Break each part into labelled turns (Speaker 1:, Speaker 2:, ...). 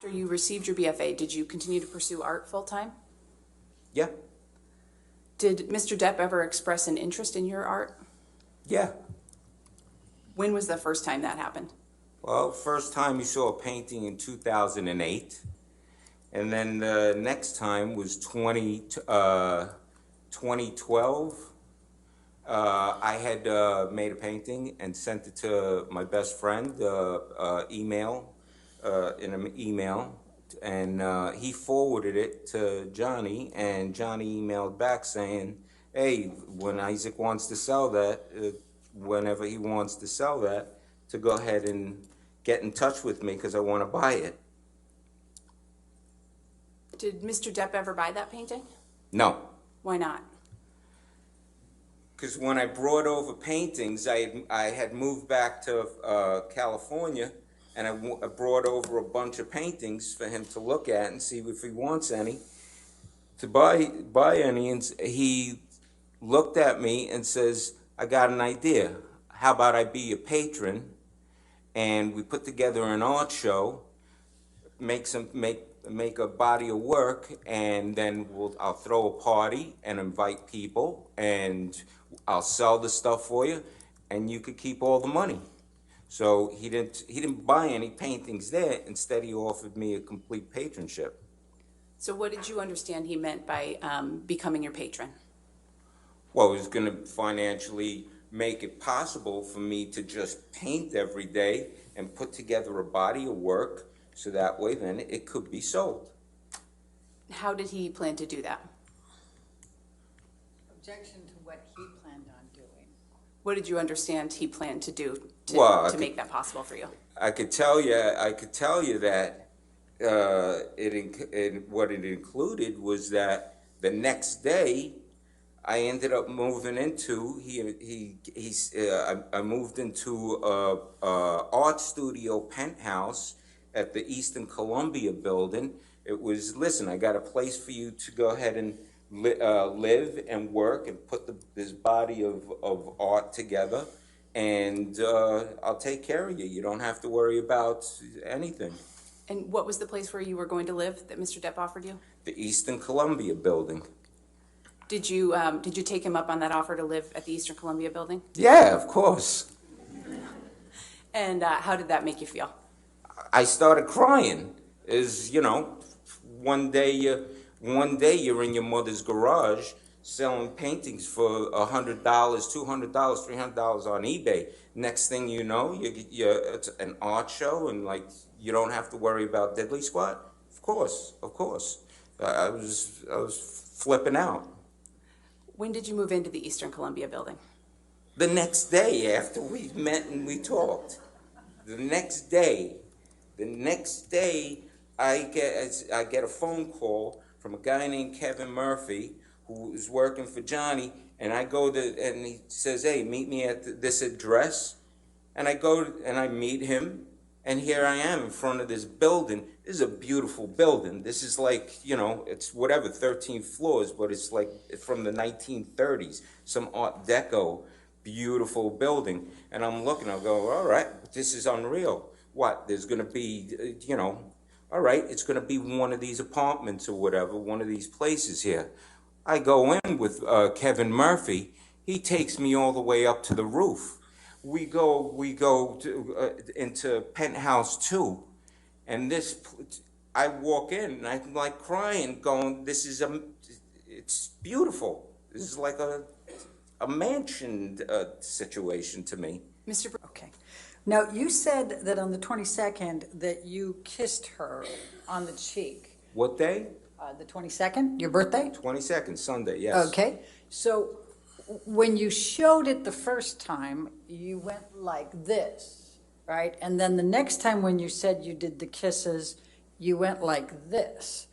Speaker 1: After you received your BFA, did you continue to pursue art full-time?
Speaker 2: Yeah.
Speaker 1: Did Mr. Depp ever express an interest in your art?
Speaker 2: Yeah.
Speaker 1: When was the first time that happened?
Speaker 2: Well, first time you saw a painting in 2008, and then the next time was 2012. I had made a painting and sent it to my best friend, in an email, and he forwarded it to Johnny, and Johnny emailed back saying, hey, when Isaac wants to sell that, whenever he wants to sell that, to go ahead and get in touch with me because I want to buy it.
Speaker 1: Did Mr. Depp ever buy that painting?
Speaker 2: No.
Speaker 1: Why not?
Speaker 2: Because when I brought over paintings, I had moved back to California, and I brought over a bunch of paintings for him to look at and see if he wants any, to buy any. And he looked at me and says, I got an idea. How about I be a patron, and we put together an art show, make a body of work, and then I'll throw a party and invite people, and I'll sell the stuff for you, and you could keep all the money. So he didn't buy any paintings there. Instead, he offered me a complete patronship.
Speaker 1: So what did you understand he meant by becoming your patron?
Speaker 2: Well, it was going to financially make it possible for me to just paint every day and put together a body of work, so that way then it could be sold.
Speaker 1: How did he plan to do that?
Speaker 3: Objection to what he planned on doing.
Speaker 1: What did you understand he planned to do to make that possible for you?
Speaker 2: I could tell you that what it included was that the next day I ended up moving into I moved into a art studio penthouse at the Eastern Columbia building. It was, listen, I got a place for you to go ahead and live and work and put this body of art together, and I'll take care of you. You don't have to worry about anything.
Speaker 1: And what was the place where you were going to live that Mr. Depp offered you?
Speaker 2: The Eastern Columbia building.
Speaker 1: Did you take him up on that offer to live at the Eastern Columbia building?
Speaker 2: Yeah, of course.
Speaker 1: And how did that make you feel?
Speaker 2: I started crying. One day you're in your mother's garage selling paintings for $100, $200, $300 on eBay. Next thing you know, it's an art show, and you don't have to worry about diddly squat. Of course. I was flipping out.
Speaker 1: When did you move into the Eastern Columbia building?
Speaker 2: The next day after we met and we talked. The next day, I get a phone call from a guy named Kevin Murphy, who is working for Johnny, and and he says, hey, meet me at this address. And I go and I meet him, and here I am in front of this building. This is a beautiful building. This is it's 13 floors, but it's from the 1930s, some Art Deco, beautiful building. And I'm looking, I'll go, all right, this is unreal. What, there's going to be, all right, it's going to be one of these apartments or whatever, one of these places here. I go in with Kevin Murphy. He takes me all the way up to the roof. We go into penthouse 2, and I walk in and I'm crying, going, it's beautiful. This is like a mansion situation to me.
Speaker 1: Mr.
Speaker 3: Okay. Now, you said that on the 22nd that you kissed her on the cheek.
Speaker 2: What day?
Speaker 3: The 22nd, your birthday?
Speaker 2: 22nd, Sunday, yes.
Speaker 3: Okay. So when you showed it the first time, you went like this, right? And then the next time when you said you did the kisses, you went like this.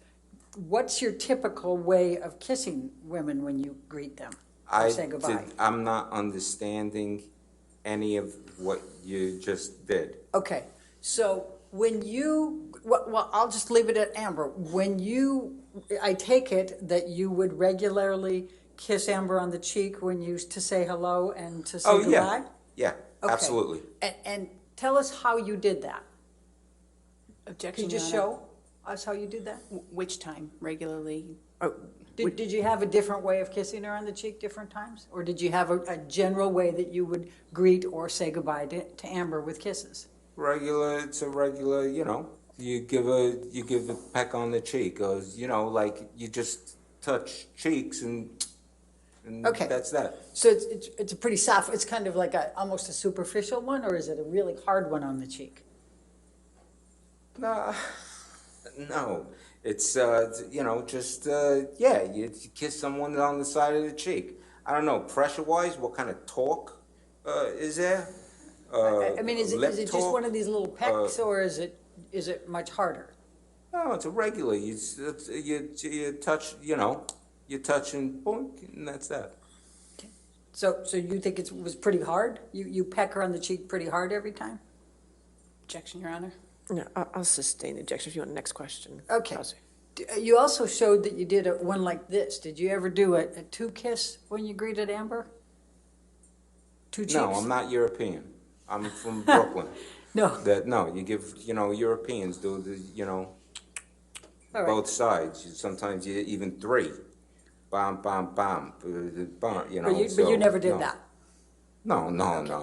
Speaker 3: What's your typical way of kissing women when you greet them or say goodbye?
Speaker 2: I'm not understanding any of what you just did.
Speaker 3: Okay. So when well, I'll just leave it at Amber. I take it that you would regularly kiss Amber on the cheek when you used to say hello and to say goodbye?
Speaker 2: Yeah,
Speaker 3: Okay.
Speaker 2: Absolutely.
Speaker 3: And tell us how you did that.
Speaker 1: Objection.
Speaker 3: Could you just show? us how you did that?
Speaker 1: Which time, regularly?
Speaker 3: Did you have a different way of kissing her on the cheek different times? Or did you have a general way that you would greet or say goodbye to Amber with kisses?
Speaker 2: Regular, it's a regular, you know, you give a peck on the cheek, or, you know, like you just touch cheeks and
Speaker 3: Okay.
Speaker 2: that's that.
Speaker 3: So it's a pretty soft, it's kind of like almost a superficial one, or is it a really hard one on the cheek?
Speaker 2: No, it's, you know, just, yeah, you kiss someone on the side of the cheek. I don't know, pressure-wise, what kind of talk is there?
Speaker 3: I mean, is
Speaker 2: Lip
Speaker 3: it just
Speaker 2: talk?
Speaker 3: one of these little pecks, or is it much harder?
Speaker 2: No, it's a regular. You touch, you know, you touch and boom, and that's that.
Speaker 3: So you think it was pretty hard? You peck her on the cheek pretty hard every time?
Speaker 1: Objection, Your Honor.
Speaker 4: No, I'll sustain the objection if you want the next question.
Speaker 3: Okay.
Speaker 4: Kelsey.
Speaker 3: You also showed that you did one like this. Did you ever do a two kiss when you greeted Amber? Two cheeks?
Speaker 2: No, I'm not European. I'm from Brooklyn.
Speaker 3: No.
Speaker 2: No, you give, you know, Europeans do the, you know,
Speaker 3: All right.
Speaker 2: both sides. Sometimes you even three. Bam, bam, bam, bam, you know.
Speaker 3: But you never did
Speaker 2: no.
Speaker 3: that?
Speaker 2: No, no, no.